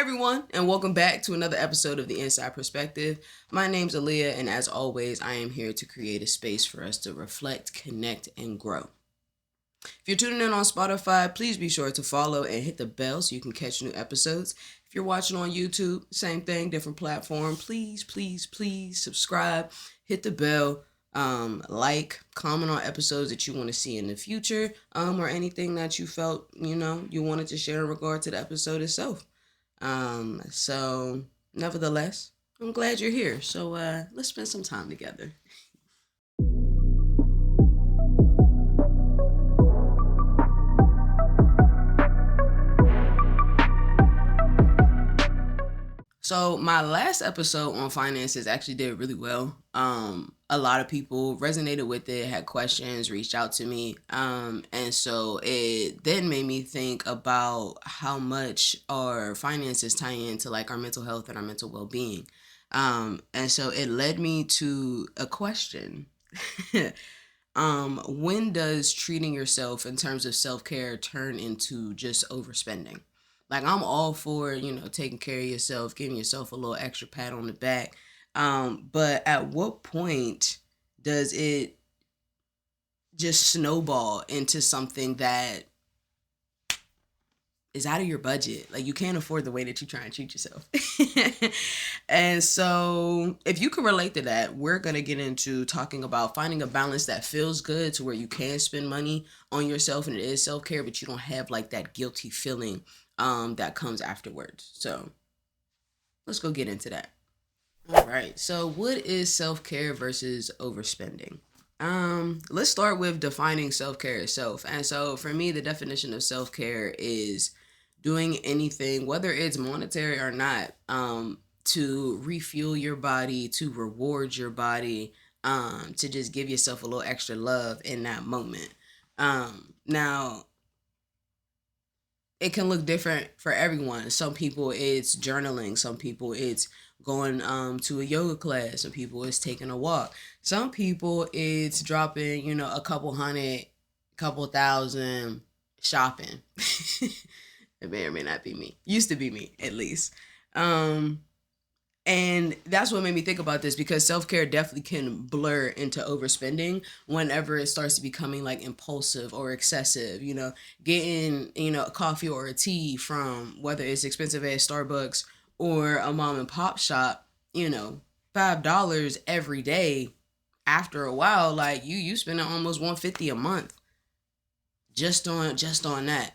everyone, and welcome back to another episode of The Inside Perspective. My name's Aaliyah, and as always, I am here to create a space for us to reflect, connect, and grow. If you're tuning in on Spotify, please be sure to follow and hit the bell so you can catch new episodes. If you're watching on YouTube, same thing, different platform. Please subscribe, hit the bell, comment on episodes that you want to see in the future, or anything that you felt, you wanted to share in regard to the episode itself. So nevertheless, I'm glad you're here. So let's spend some time together. So my last episode on finances actually did really well. A lot of people resonated with it, had questions, reached out to me. And so it then made me think about how much our finances tie into like our mental health and our mental well-being. And so it led me to a question. When does treating yourself in terms of self-care turn into just overspending? Like, I'm all for, taking care of yourself, giving yourself a little extra pat on the back. But at what point does it just snowball into something that is out of your budget? Like, you can't afford the way that you try and treat yourself. And so if you can relate to that, we're going to get into talking about finding a balance that feels good to where you can spend money on yourself and it is self-care, but you don't have like that guilty feeling that comes afterwards. So let's go get into that. All right. So what is self-care versus overspending? Let's start with defining self-care itself. And so for me, the definition of self-care is doing anything, whether it's monetary or not, to refuel your body, to reward your body, to just give yourself a little extra love in that moment. Now, it can look different for everyone. Some people it's journaling. Some people it's going to a yoga class. Some people it's taking a walk. Some people it's dropping, a couple hundred, couple thousand shopping. It may or may not be me. Used to be me, at least. And that's what made me think about this, because self-care definitely can blur into overspending whenever it starts to becoming like impulsive or excessive, getting, a coffee or a tea from whether it's expensive at Starbucks or a mom and pop shop, $5 every day. After a while, like you spending almost $150 a month just on that.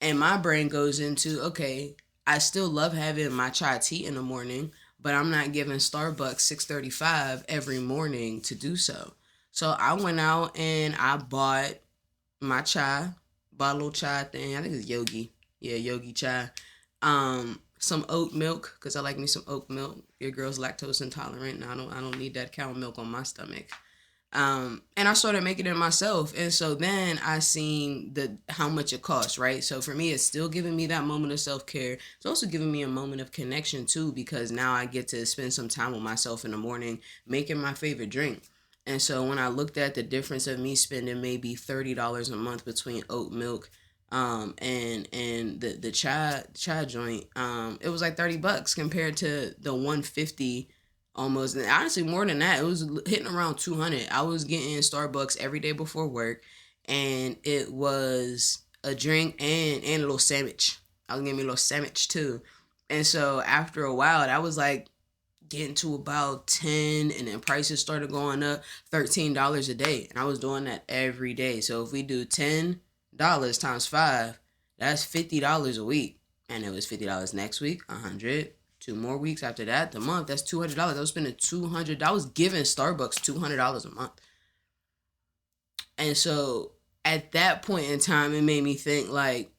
And my brain goes into, okay, I still love having my chai tea in the morning, but I'm not giving Starbucks $6.35 every morning to do so. So I went out and I bought my chai, bought a little chai thing. I think it's Yogi. Yeah, Yogi chai. Some oat milk, because I like me some oat milk. Your girl's lactose intolerant, and I don't need that cow milk on my stomach. And I started making it myself. And so then I seen how much it costs, right? So for me, it's still giving me that moment of self-care. It's also giving me a moment of connection too, because now I get to spend some time with myself in the morning making my favorite drink. And so when I looked at the difference of me spending maybe $30 a month between oat milk and the chai joint, it was like $30 compared to the $150 almost. And honestly, more than that, it was hitting around $200. I was getting Starbucks every day before work, and it was a drink and a little sandwich. I was getting me a little sandwich too. And so after a while, that was like getting to about 10, and then prices started going up, $13 a day. And I was doing that every day. So if we do $10 times 5, that's $50 a week. And it was $50 next week, $100. 2 more weeks after that, the month, that's $200. I was spending $200. I was giving Starbucks $200 a month. And so at that point in time, it made me think like,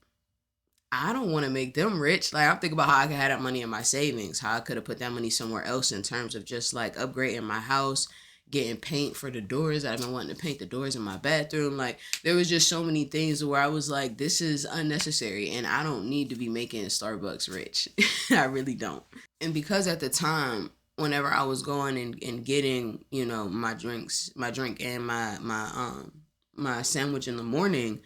I don't want to make them rich. Like, I'm thinking about how I could have that money in my savings, how I could have put that money somewhere else in terms of just like upgrading my house, getting paint for the doors. I've been wanting to paint the doors in my bathroom. Like, there was just so many things where I was like, this is unnecessary and I don't need to be making Starbucks rich. I really don't. And because at the time, whenever I was going and getting, my drink and my sandwich in the morning,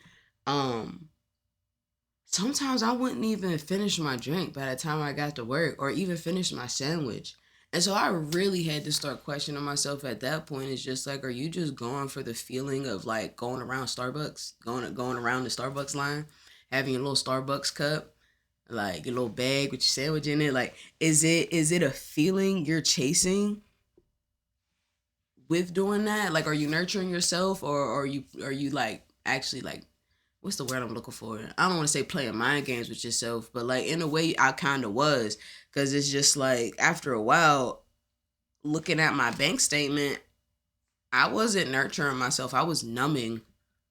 sometimes I wouldn't even finish my drink by the time I got to work or even finish my sandwich. And so I really had to start questioning myself at that point. It's just like, are you just going for the feeling of like going around Starbucks, going around the Starbucks line, having a little Starbucks cup, like a little bag with your sandwich in it? Like, is it a feeling you're chasing with doing that? Like, are you nurturing yourself, or are you like actually like, what's the word I'm looking for? I don't want to say playing mind games with yourself, but like in a way I kind of was, because it's just like after a while looking at my bank statement, I wasn't nurturing myself. I was numbing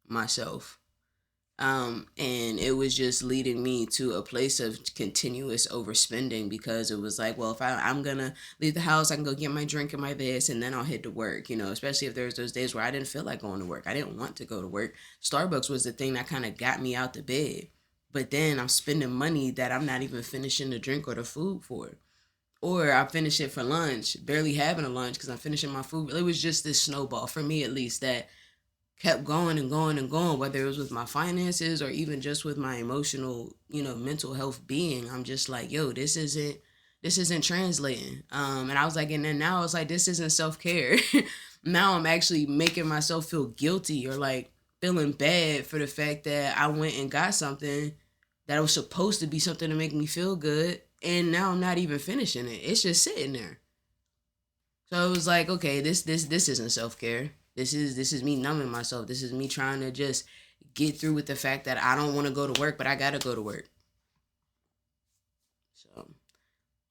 myself. And it was just leading me to a place of continuous overspending, because it was like, well, if I'm gonna leave the house, I can go get my drink and my this, and then I'll head to work, especially if there's those days where I didn't feel like going to work. I didn't want to go to work. Starbucks was the thing that kind of got me out the bed. But then I'm spending money that I'm not even finishing the drink or the food for. Or I finish it for lunch, barely having a lunch because I'm finishing my food. It was just this snowball, for me at least, that kept going and going and going, whether it was with my finances or even just with my emotional, mental health being. I'm just like, yo, this isn't translating. And I was like, and then now it's like, this isn't self-care. Now I'm actually making myself feel guilty or like feeling bad for the fact that I went and got something that was supposed to be something to make me feel good, and now I'm not even finishing it. It's just sitting there. So it was like, okay, this isn't self care. This is me numbing myself. This is me trying to just get through with the fact that I don't want to go to work, but I gotta go to work. So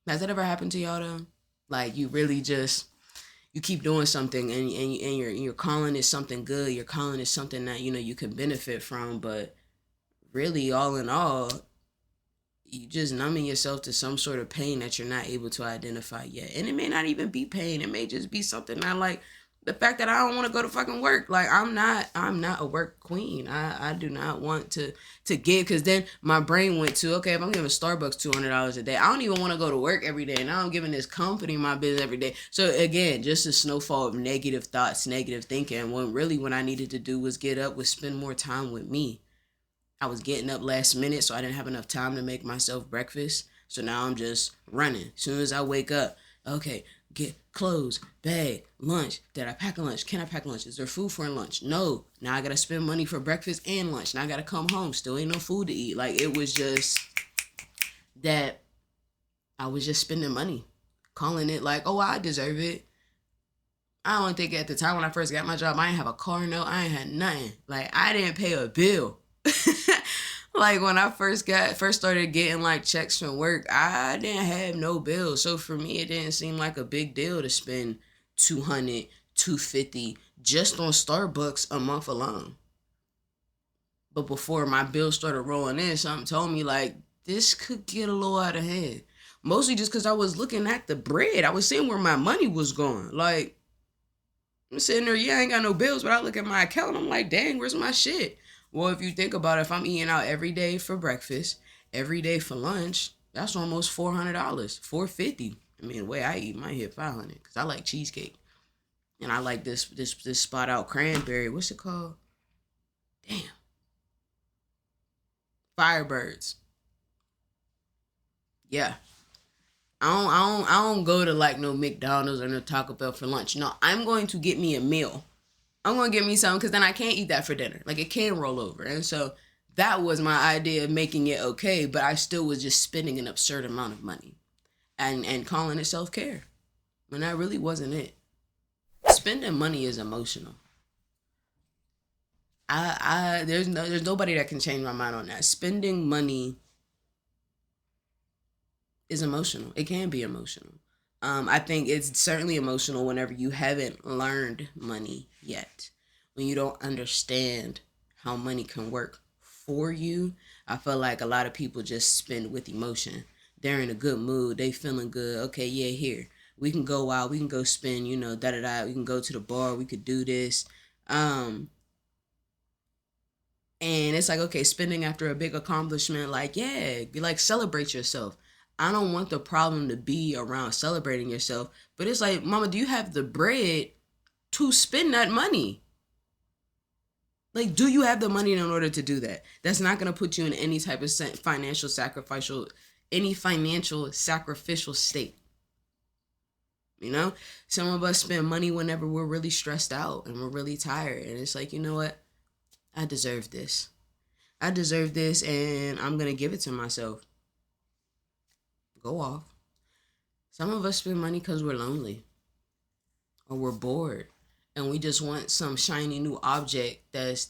has that ever happened to y'all though? Like you really just you keep doing something, and you're calling it something good. You're calling it something that you can benefit from, but really, all in all, you just numbing yourself to some sort of pain that you're not able to identify yet. And it may not even be pain. It may just be something that, like, the fact that I don't want to go to fucking work. Like, I'm not a work queen. I do not want to give, because then my brain went to, okay, if I'm giving Starbucks $200 a day, I don't even want to go to work every day. And now I'm giving this company my business every day. So again, just a snowfall of negative thoughts, negative thinking, when really what I needed to do was get up, was spend more time with me. I was getting up last minute, so I didn't have enough time to make myself breakfast. So now I'm just running. As soon as I wake up, okay, get clothes, bag, lunch. Did I pack a lunch? Can I pack lunch? Is there food for lunch? No. Now I gotta spend money for breakfast and lunch. Now I gotta come home. Still ain't no food to eat. Like, it was just that I was just spending money, calling it like, oh, I deserve it. I don't think at the time when I first got my job, I didn't have a car note. I ain't had nothing. Like, I didn't pay a bill. Like, when I first started getting like checks from work, I didn't have no bills. So for me, it didn't seem like a big deal to spend 200, 250 just on Starbucks a month alone. But before my bills started rolling in, something told me like this could get a little out of hand. Mostly just because I was looking at the bread. I was seeing where my money was going. Like, I'm sitting there, yeah, I ain't got no bills, but I look at my account, I'm like, dang, where's my shit? Well, if you think about it, if I'm eating out every day for breakfast, every day for lunch, that's almost $400, $450. I mean, the way I eat might hit 500 because I like cheesecake, and I like this spot out cranberry. What's it called? Damn, Firebirds. Yeah, I don't go to like no McDonald's or no Taco Bell for lunch. No, I'm going to get me a meal. I'm gonna get me some, because then I can't eat that for dinner. Like, it can roll over. And so that was my idea of making it okay, but I still was just spending an absurd amount of money and calling it self-care. When that really wasn't it. Spending money is emotional. There's nobody that can change my mind on that. Spending money is emotional. It can be emotional. I think it's certainly emotional whenever you haven't learned money yet. When you don't understand how money can work for you. I feel like a lot of people just spend with emotion. They're in a good mood. They feeling good. Okay, yeah, here. We can go out. We can go spend, da da da. We can go to the bar. We could do this. Um, and it's like, okay, spending after a big accomplishment, like, yeah, be like, celebrate yourself. I don't want the problem to be around celebrating yourself, but it's like, mama, do you have the bread to spend that money? Like, do you have the money in order to do that? That's not going to put you in any type of financial sacrificial state. You know, some of us spend money whenever we're really stressed out and we're really tired. And it's like, you know what? I deserve this. I deserve this, and I'm going to give it to myself. Go off. Some of us spend money because we're lonely or we're bored and we just want some shiny new object that's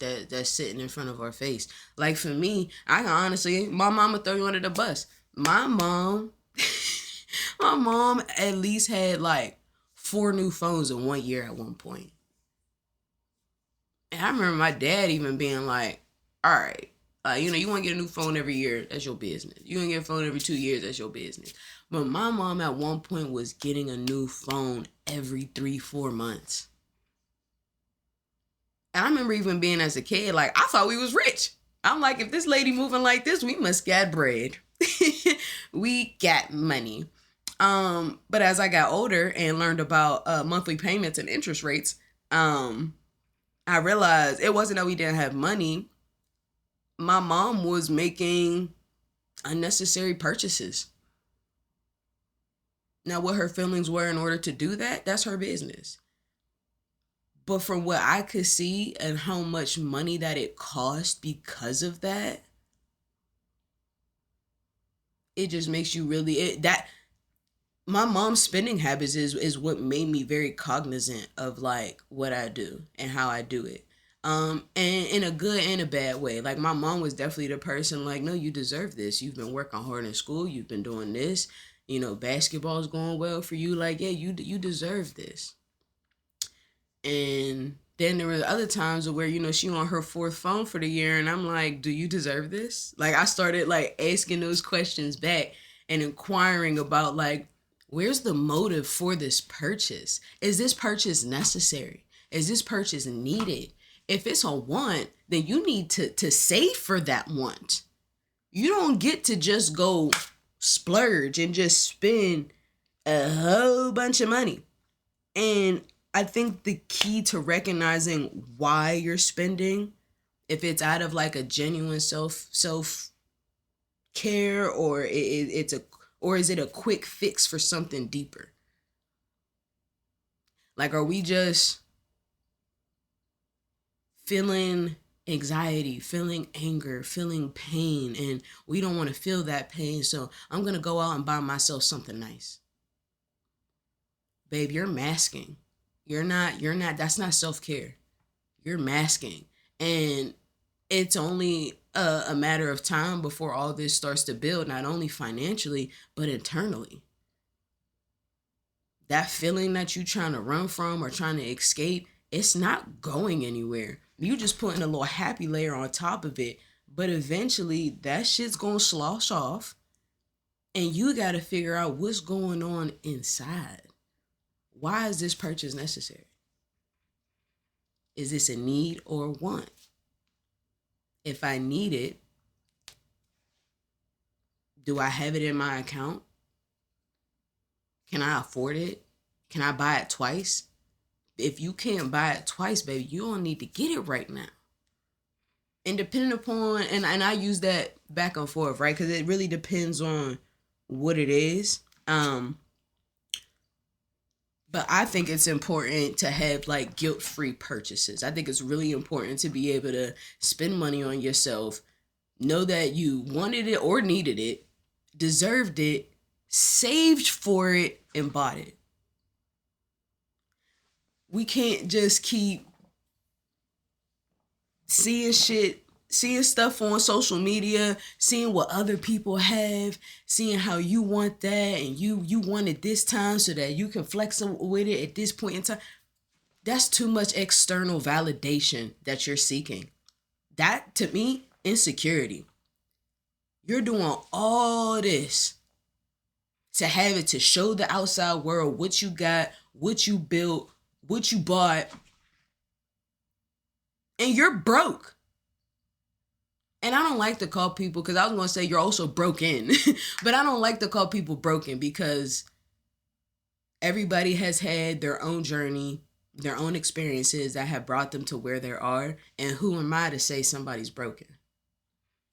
sitting in front of our face. Like for me, I can honestly, my mama throw you under the bus. My mom my mom at least had like 4 new phones in 1 year at one point. And I remember my dad even being like, all right, you want to get a new phone every year, that's your business. You want to get a phone every 2 years, that's your business. But my mom at one point was getting a new phone every 3-4 months. And I remember even being as a kid, like, I thought we was rich. I'm like, if this lady moving like this, we must get bread. We got money. But as I got older and learned about monthly payments and interest rates, I realized it wasn't that we didn't have money. My mom was making unnecessary purchases. Now, what her feelings were in order to do that, that's her business. But from what I could see and how much money that it cost because of that, it just makes you really, my mom's spending habits is what made me very cognizant of like what I do and how I do it. And in a good and a bad way. Like my mom was definitely the person like, no, you deserve this. You've been working hard in school. You've been doing this. Basketball's going well for you. Like, yeah, you deserve this. And then there were other times where, she on her 4th phone for the year. And I'm like, do you deserve this? Like, I started like asking those questions back and inquiring about like, where's the motive for this purchase? Is this purchase necessary? Is this purchase needed? If it's a want, then you need to save for that want. You don't get to just go splurge and just spend a whole bunch of money. And I think the key to recognizing why you're spending, if it's out of like a genuine self care, or is it a quick fix for something deeper? Like, are we just feeling anxiety, feeling anger, feeling pain, and we don't want to feel that pain, so I'm going to go out and buy myself something nice? Babe, you're masking. You're not, that's not self-care. You're masking. And it's only a matter of time before all this starts to build, not only financially, but internally. That feeling that you're trying to run from or trying to escape, it's not going anywhere. You just putting a little happy layer on top of it, but eventually that shit's gonna slosh off, and you gotta figure out what's going on inside. Why is this purchase necessary? Is this a need or a want? If I need it, do I have it in my account? Can I afford it? Can I buy it twice? If you can't buy it twice, baby, you don't need to get it right now. And depending upon, and I use that back and forth, right? Because it really depends on what it is. But I think it's important to have like guilt-free purchases. I think it's really important to be able to spend money on yourself, know that you wanted it or needed it, deserved it, saved for it, and bought it. We can't just keep seeing stuff on social media, seeing what other people have, seeing how you want that, and you want it this time so that you can flex with it at this point in time. That's too much external validation that you're seeking. That, to me, insecurity. You're doing all this to have it to show the outside world what you got, what you built, what you bought, and you're broke. And I don't like to call people, because I was going to say you're also broken, but I don't like to call people broken because everybody has had their own journey. their own experiences that have brought them to where they are. And who am I to say somebody's broken?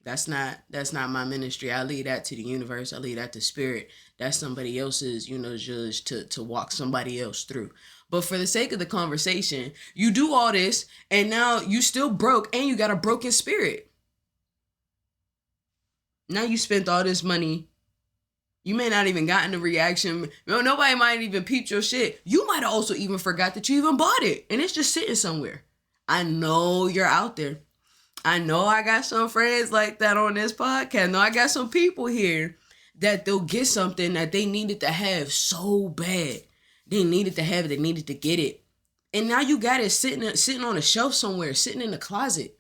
That's not my ministry. I leave that to the universe. I leave that to spirit. That's somebody else's, judge to walk somebody else through. But for the sake of the conversation, you do all this and now you still broke and you got a broken spirit. Now you spent all this money. You may not even gotten a reaction. Nobody might even peep your shit. You might also even forgot that you even bought it and it's just sitting somewhere. I know you're out there. I know I got some friends like that on this podcast. I know I got some people here that they'll get something that they needed to have so bad. They needed to have it. They needed to get it. And now you got it sitting on a shelf somewhere, sitting in the closet.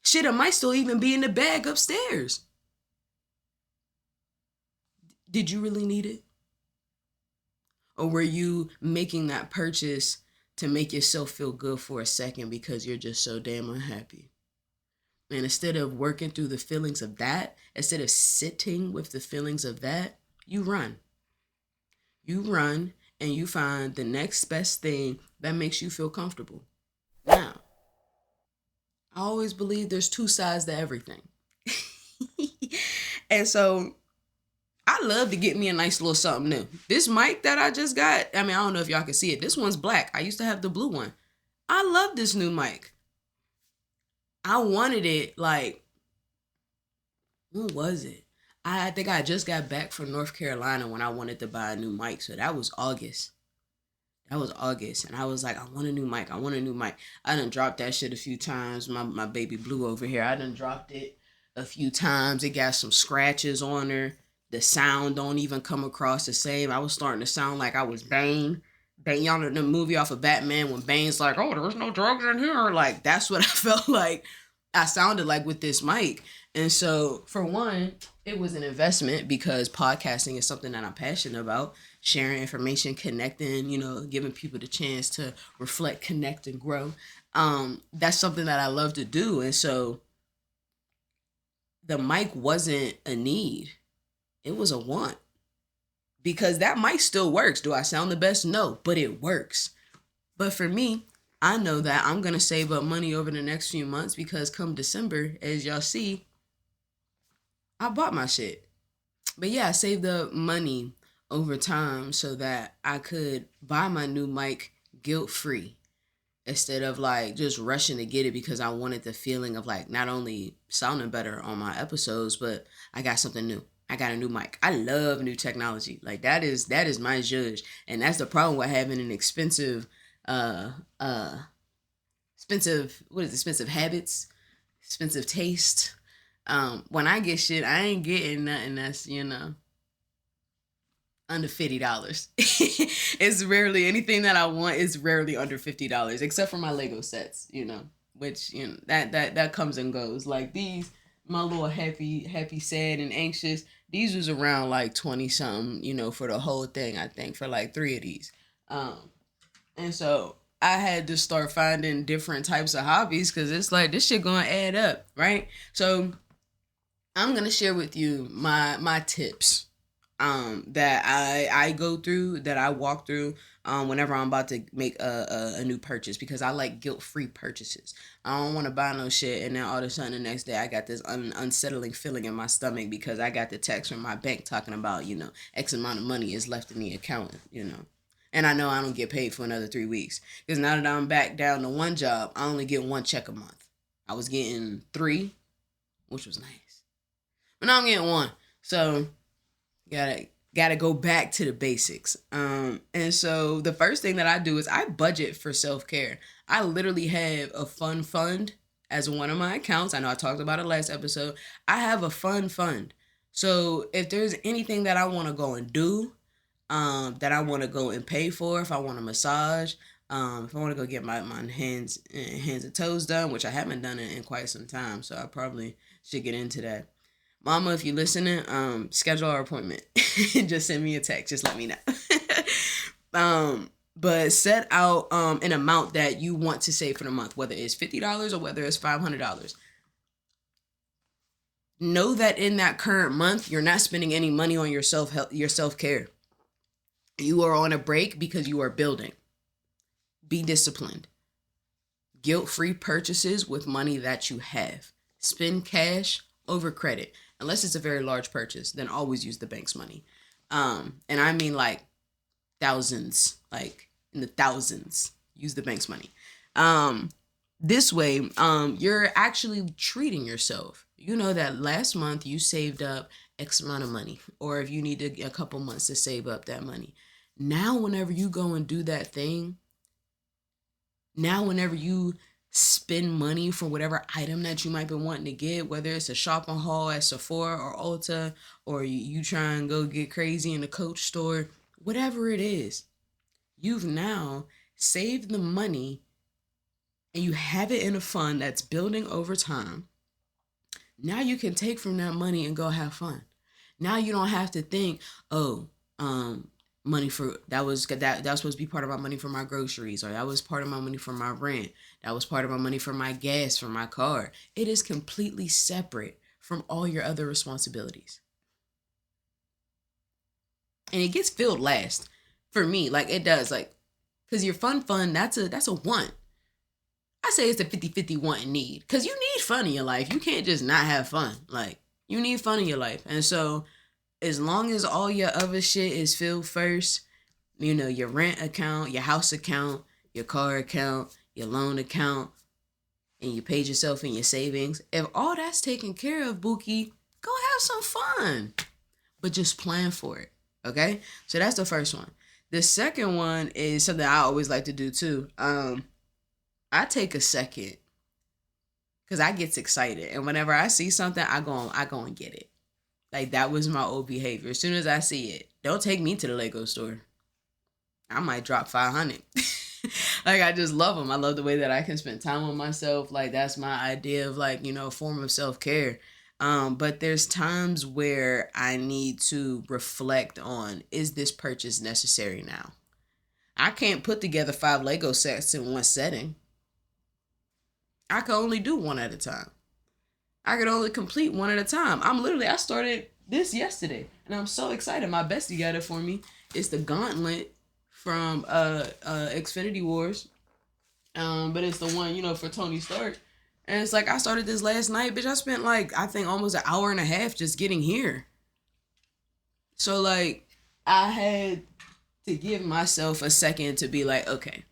Shit, it might still even be in the bag upstairs. Did you really need it? Or were you making that purchase to make yourself feel good for a second because you're just so damn unhappy? And instead of working through the feelings of that, instead of sitting with the feelings of that, you run. You run and you find the next best thing that makes you feel comfortable. Now, I always believe there's two sides to everything. And so I love to get me a nice little something new. This mic that I just got, I don't know if y'all can see it. This one's black. I used to have the blue one. I love this new mic. I wanted it when was it? I think I just got back from North Carolina when I wanted to buy a new mic. So that was August. And I was like, I want a new mic. I done dropped that shit a few times. My baby Blue over here, I done dropped it a few times. It got some scratches on her. The sound don't even come across the same. I was starting to sound like I was Bane. Y'all know the movie off of Batman when Bane's like, oh, there's no drugs in here. Like, that's what I felt like I sounded like with this mic. And so, for one, it was an investment because podcasting is something that I'm passionate about. Sharing information, connecting, giving people the chance to reflect, connect, and grow. That's something that I love to do. And so, the mic wasn't a need. It was a want. Because that mic still works. Do I sound the best? No, but it works. But for me, I know that I'm going to save up money over the next few months because come December, as y'all see, I bought my shit. But yeah, I saved up money over time so that I could buy my new mic guilt-free instead of just rushing to get it because I wanted the feeling of not only sounding better on my episodes, but I got something new. I got a new mic. I love new technology. That is my judge. And that's the problem with having an expensive habits, expensive taste. When I get shit, I ain't getting nothing that's, under $50. It's rarely anything that I want is rarely under $50, except for my Lego sets, which, that comes and goes. Like these, my little happy, sad, and anxious. These was around 20 something, for the whole thing, I think, for 3 of these. And so I had to start finding different types of hobbies because it's this shit gonna add up, right? So I'm gonna share with you my tips that I go through, that I walk through whenever I'm about to make a new purchase, because I like guilt-free purchases. I don't want to buy no shit and then all of a sudden the next day I got this unsettling feeling in my stomach because I got the text from my bank talking about, X amount of money is left in the account, And I know I don't get paid for another 3 weeks. Because now that I'm back down to one job, I only get 1 check a month. I was getting 3, which was nice. But now I'm getting 1. So gotta go back to the basics. And so the first thing that I do is I budget for self-care. I literally have a fun fund as one of my accounts. I know I talked about it last episode. I have a fun fund. So if there's anything that I want to go and do, that I want to go and pay for, if I want a massage, if I want to go get my hands and toes done, which I haven't done it in quite some time, so I probably should get into that. Mama, if you're listening, schedule our appointment. Just send me a text. Just let me know. But set out an amount that you want to save for the month, whether it's $50 or whether it's $500. Know that in that current month, you're not spending any money on your self-care. You are on a break because you are building. Be disciplined. Guilt-free purchases with money that you have. Spend cash over credit. Unless it's a very large purchase, then always use the bank's money. And I mean like thousands, like in the thousands. Use the bank's money. This way, you're actually treating yourself. You know that last month you saved up X amount of money, or if you need a couple months to save up that money. Now, whenever you go and do that thing, now whenever you spend money for whatever item that you might be wanting to get, whether it's a shopping haul at Sephora or Ulta, or you try and go get crazy in the Coach store, whatever it is, you've now saved the money and you have it in a fund that's building over time. Now you can take from that money and go have fun. Now you don't have to think, oh, money for that was supposed to be part of my money for my groceries, or that was part of my money for my rent, that was part of my money for my gas for my car. It is completely separate from all your other responsibilities, and it gets filled last for me. Like it does, like, because your fun that's a want. I say it's a 50-50 want and need, because you need fun in your life. You can't just not have fun. Like, you need fun in your life. And so as long as all your other shit is filled first, you know, your rent account, your house account, your car account, your loan account, and you paid yourself in your savings, if all that's taken care of, Bookie, go have some fun. But just plan for it, okay? So that's the first one. The second one is something I always like to do too. I take a second because I get excited, and whenever I see something, I go and get it. Like, that was my old behavior. As soon as I see it, don't take me to the Lego store. I might drop 500. Like, I just love them. I love the way that I can spend time with myself. Like, that's my idea of, like, you know, a form of self-care. But there's times where I need to reflect on, is this purchase necessary now? I can't put together 5 Lego sets in one setting. I can only do one at a time. I could only complete one at a time. I started this yesterday, and I'm so excited. My bestie got it for me. It's the gauntlet from Xfinity Wars. But it's the one, you know, for Tony Stark. And it's like, I started this last night, bitch. I spent like, I think almost an hour and a half just getting here. So like, I had to give myself a second to be like, okay,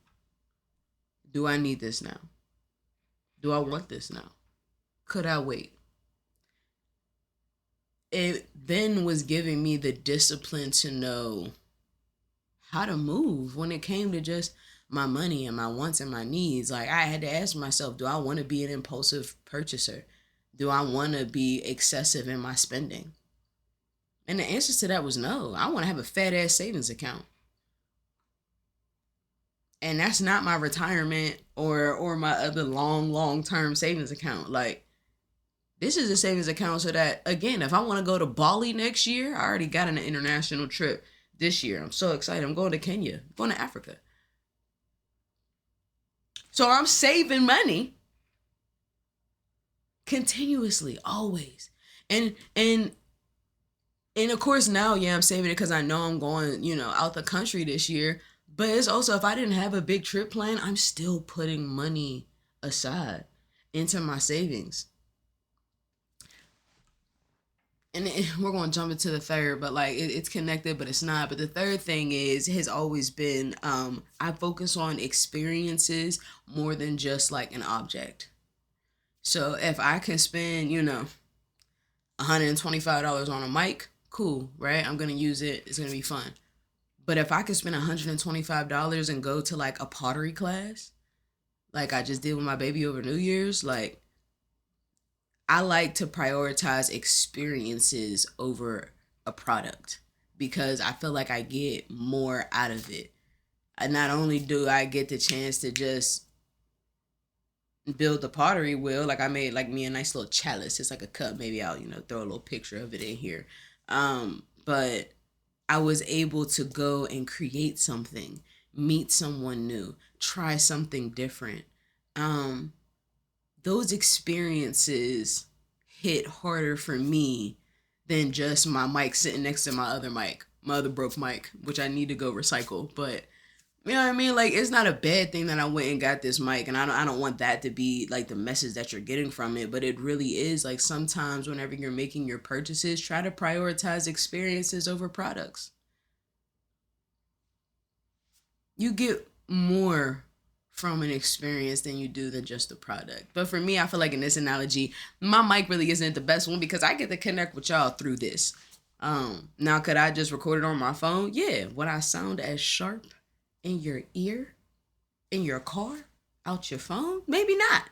do I need this now? Do I want this now? Could I wait? It then was giving me the discipline to know how to move when it came to just my money and my wants and my needs. Like, I had to ask myself, do I want to be an impulsive purchaser? Do I want to be excessive in my spending? And the answer to that was no. I want to have a fat ass savings account. And that's not my retirement or my other long-term savings account. Like, this is a savings account so that, again, if I want to go to Bali next year, I already got an international trip this year. I'm so excited. I'm going to Kenya. I'm going to Africa. So I'm saving money continuously, always. And of course now, yeah, I'm saving it because I know I'm going, you know, out the country this year. But it's also, if I didn't have a big trip plan, I'm still putting money aside into my savings. And we're going to jump into the third, but like it's connected, but it's not. But the third thing has always been, I focus on experiences more than just like an object. So if I can spend, you know, $125 on a mic, cool, right? I'm going to use it. It's going to be fun. But if I could spend $125 and go to like a pottery class, like I just did with my baby over New Year's, like, I like to prioritize experiences over a product because I feel like I get more out of it. And not only do I get the chance to just build the pottery wheel, like I made like me a nice little chalice. It's like a cup. Maybe I'll, you know, throw a little picture of it in here. But I was able to go and create something, meet someone new, try something different. Those experiences hit harder for me than just my mic sitting next to my other mic, my other broke mic, which I need to go recycle. But You know what I mean? Like, it's not a bad thing that I went and got this mic, and I don't want that to be like the message that you're getting from it, but it really is like sometimes whenever you're making your purchases, try to prioritize experiences over products. You get more from an experience than you do than just the product. But for me, I feel like in this analogy, my mic really isn't the best one because I get to connect with y'all through this. Now could I just record it on my phone? Yeah. Would I sound as sharp in your ear, in your car, out your phone? Maybe not.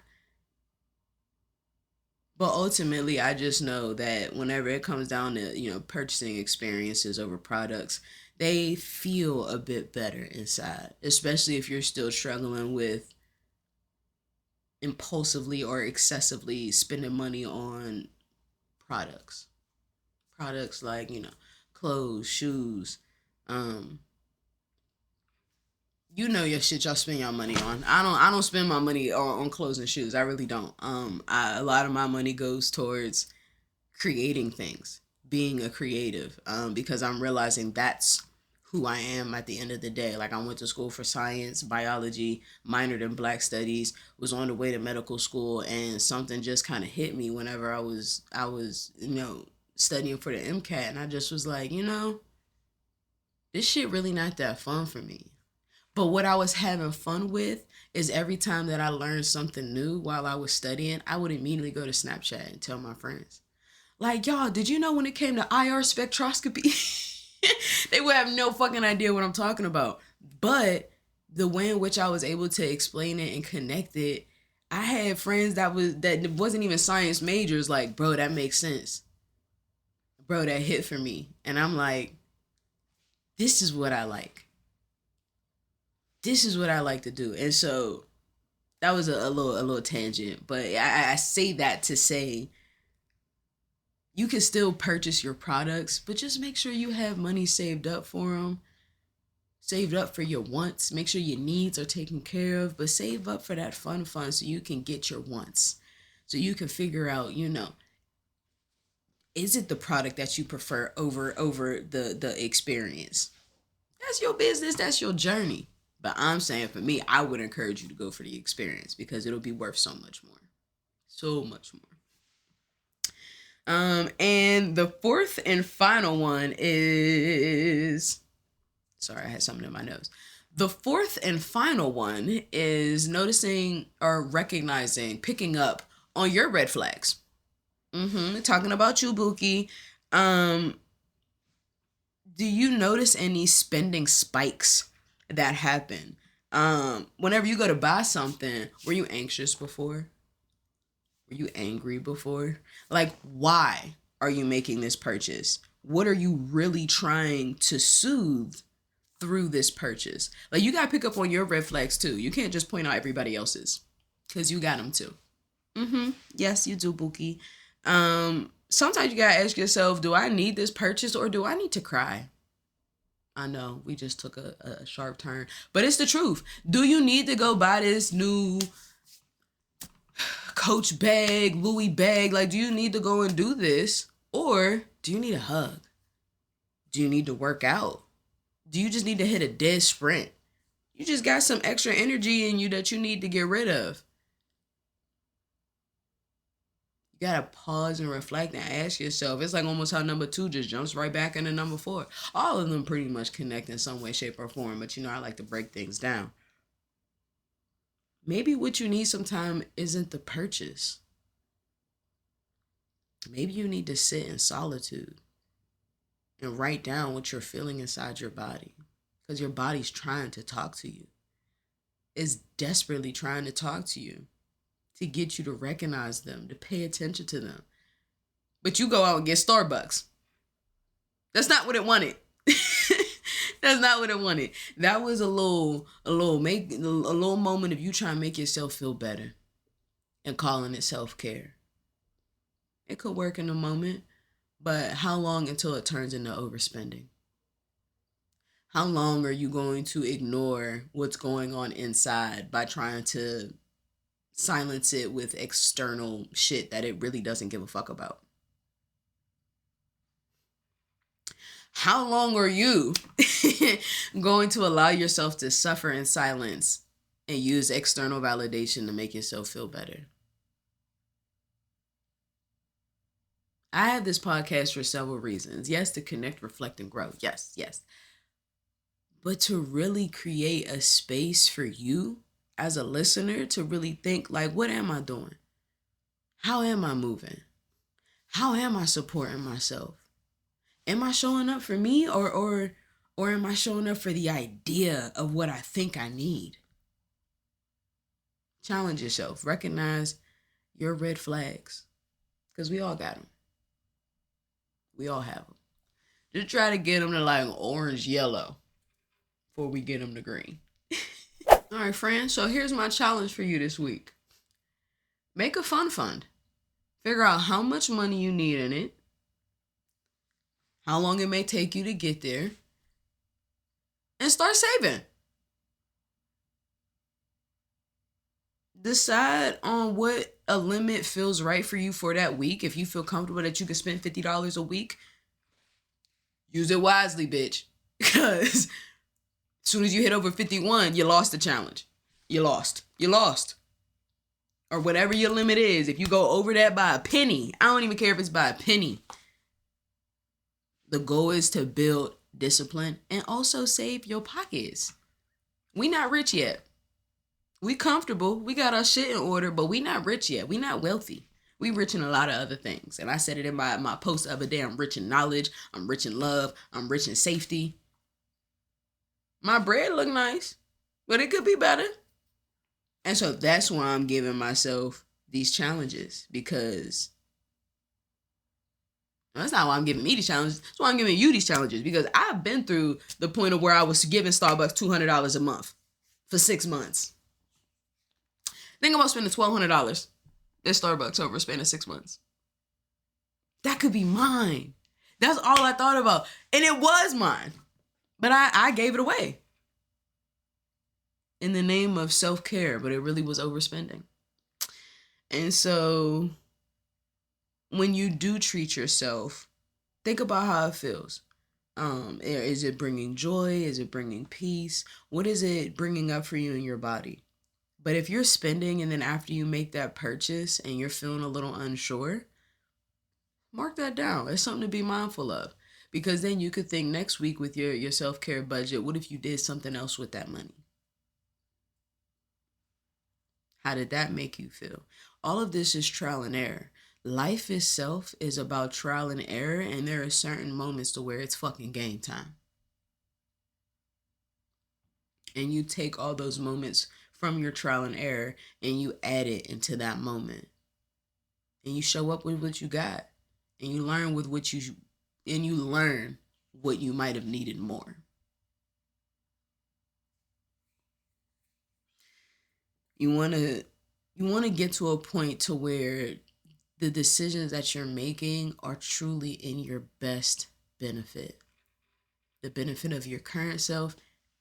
But ultimately, I just know that whenever it comes down to, purchasing experiences over products, they feel a bit better inside, especially if you're still struggling with impulsively or excessively spending money on products. Products like, clothes, shoes, um, your shit y'all spend your money on. I don't spend my money on clothes and shoes. I really don't. A lot of my money goes towards creating things, being a creative, because I'm realizing that's who I am at the end of the day. Like, I went to school for science, biology, minored in black studies, was on the way to medical school, and something just kind of hit me whenever I was studying for the MCAT, and I just was like, this shit really not that fun for me. But what I was having fun with is every time that I learned something new while I was studying, I would immediately go to Snapchat and tell my friends. Like, y'all, did you know when it came to IR spectroscopy? They would have no fucking idea what I'm talking about. But the way in which I was able to explain it and connect it, I had friends that wasn't even science majors. Like, bro, that makes sense. Bro, that hit for me. And I'm like, this is what I like. This is what I like to do. And so that was a little tangent. But I say that to say you can still purchase your products, but just make sure you have money saved up for them, saved up for your wants. Make sure your needs are taken care of, but save up for that fun so you can get your wants. So you can figure out, is it the product that you prefer over the experience? That's your business, that's your journey. But I'm saying for me, I would encourage you to go for the experience because it'll be worth so much more. So much more. And the fourth and final one is, sorry, I had something in my nose. The fourth and final one is noticing or recognizing, picking up on your red flags. Talking about you, Buki. Do you notice any spending spikes that happen? Whenever you go to buy something, were you anxious before? Were you angry before? Like, why are you making this purchase? What are you really trying to soothe through this purchase? Like, you got to pick up on your red flags too. You can't just point out everybody else's because you got them too. Yes, you do, Buki. Sometimes you got to ask yourself, do I need this purchase or do I need to cry? I know we just took a sharp turn, but it's the truth. Do you need to go buy this new Coach bag, Louis bag? Like, do you need to go and do this? Or do you need a hug? Do you need to work out? Do you just need to hit a dead sprint? You just got some extra energy in you that you need to get rid of. You gotta pause and reflect and ask yourself. It's like almost how number 2 just jumps right back into number 4. All of them pretty much connect in some way, shape, or form, but I like to break things down. Maybe what you need sometime isn't the purchase. Maybe you need to sit in solitude and write down what you're feeling inside your body, because your body's trying to talk to you. It's desperately trying to talk to you, to get you to recognize them, to pay attention to them. But you go out and get Starbucks. That's not what it wanted. That's not what it wanted. That was a little moment of you trying to make yourself feel better and calling it self-care. It could work in a moment, but how long until it turns into overspending? How long are you going to ignore what's going on inside by trying to silence it with external shit that it really doesn't give a fuck about? How long are you going to allow yourself to suffer in silence and use external validation to make yourself feel better? I have this podcast for several reasons. Yes, to connect, reflect, and grow. Yes, yes. But to really create a space for you as a listener to really think, like, what am I doing? How am I moving? How am I supporting myself? Am I showing up for me, or am I showing up for the idea of what I think I need? Challenge yourself. Recognize your red flags, because we all got them. We all have them. Just try to get them to like orange, yellow before we get them to green. All right, friends. So here's my challenge for you this week. Make a fun fund. Figure out how much money you need in it, how long it may take you to get there, and start saving. Decide on what a limit feels right for you for that week. If you feel comfortable that you can spend $50 a week, use it wisely, bitch. Because as soon as you hit over 51, you lost the challenge. You lost. Or whatever your limit is. If you go over that by a penny, I don't even care if it's by a penny. The goal is to build discipline and also save your pockets. We not rich yet. We comfortable. We got our shit in order, but we not rich yet. We not wealthy. We rich in a lot of other things. And I said it in my post the other day. I'm rich in knowledge. I'm rich in love. I'm rich in safety. My bread look nice, but it could be better. And so that's why I'm giving myself these challenges, because that's not why I'm giving me these challenges. That's why I'm giving you these challenges, because I've been through the point of where I was giving Starbucks $200 a month for 6 months. Think about spending $1,200 at Starbucks over spending 6 months. That could be mine. That's all I thought about. And it was mine. But I gave it away in the name of self-care, but it really was overspending. And so when you do treat yourself, think about how it feels. Is it bringing joy? Is it bringing peace? What is it bringing up for you in your body? But if you're spending and then after you make that purchase and you're feeling a little unsure, mark that down. It's something to be mindful of. Because then you could think next week with your self-care budget, what if you did something else with that money? How did that make you feel? All of this is trial and error. Life itself is about trial and error, and there are certain moments to where it's fucking game time. And you take all those moments from your trial and error and you add it into that moment. And you show up with what you got. And you learn with what you learn what you might have needed more. You want to get to a point to where the decisions that you're making are truly in your best benefit. The benefit of your current self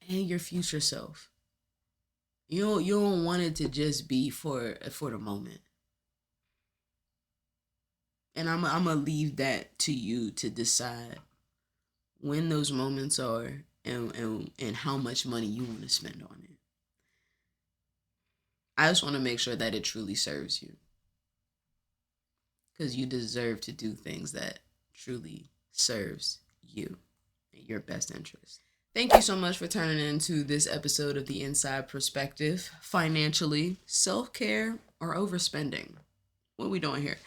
and your future self. You don't want it to just be for the moment. And I'm going to leave that to you to decide when those moments are and how much money you want to spend on it. I just want to make sure that it truly serves you. Because you deserve to do things that truly serves you in your best interest. Thank you so much for turning into this episode of The Inside Perspective. Financially, self-care, or overspending? What are we doing here?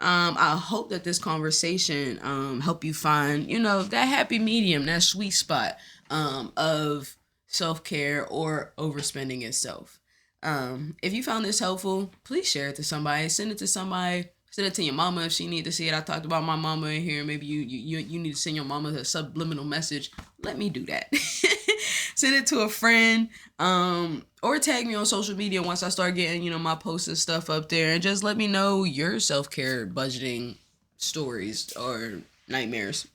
I hope that this conversation help you find, that happy medium, that sweet spot of self-care or overspending itself. If you found this helpful, please share it to somebody. Send it to somebody. Send it to your mama if she need to see it. I talked about my mama in here. Maybe you need to send your mama a subliminal message. Let me do that. Send it to a friend. Or tag me on social media once I start getting, my posts and stuff up there. And just let me know your self-care budgeting stories or nightmares.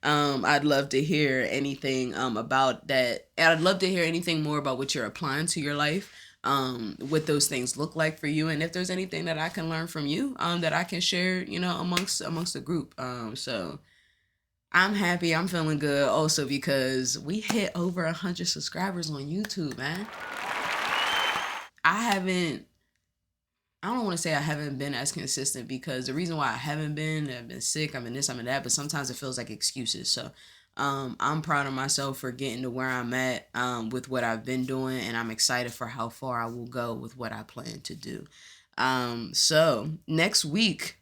I'd love to hear anything about that. And I'd love to hear anything more about what you're applying to your life. What those things look like for you, and if there's anything that I can learn from you, that I can share, amongst the group. So I'm happy. I'm feeling good also because we hit over 100 subscribers on YouTube, man. I haven't, I don't want to say I haven't been as consistent because the reason why I haven't been, I've been sick, I'm in this, I'm in that, but sometimes it feels like excuses. So I'm proud of myself for getting to where I'm at with what I've been doing, and I'm excited for how far I will go with what I plan to do. So next week,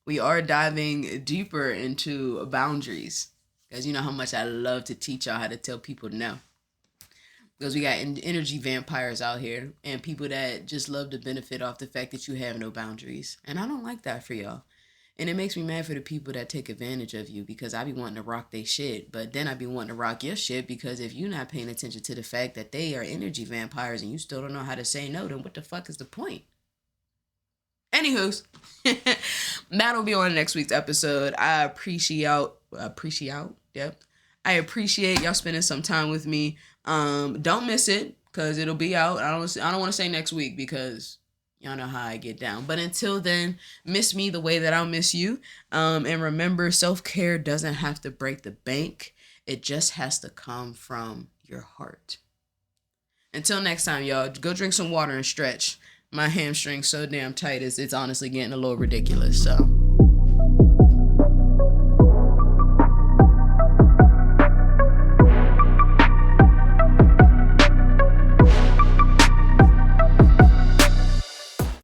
we are diving deeper into boundaries because you know how much I love to teach y'all how to tell people no. Because we got energy vampires out here and people that just love to benefit off the fact that you have no boundaries. And I don't like that for y'all. And it makes me mad for the people that take advantage of you because I be wanting to rock they shit. But then I be wanting to rock your shit because if you're not paying attention to the fact that they are energy vampires and you still don't know how to say no, then what the fuck is the point? Anywho's, that'll be on next week's episode. I appreciate y'all spending some time with me. Don't miss it because it'll be out. I don't want to say next week because y'all know how I get down. But until then, miss me the way that I'll miss you. And remember, self-care doesn't have to break the bank. It just has to come from your heart. Until next time, y'all, go drink some water and stretch. My hamstring's so damn tight, it's honestly getting a little ridiculous, so.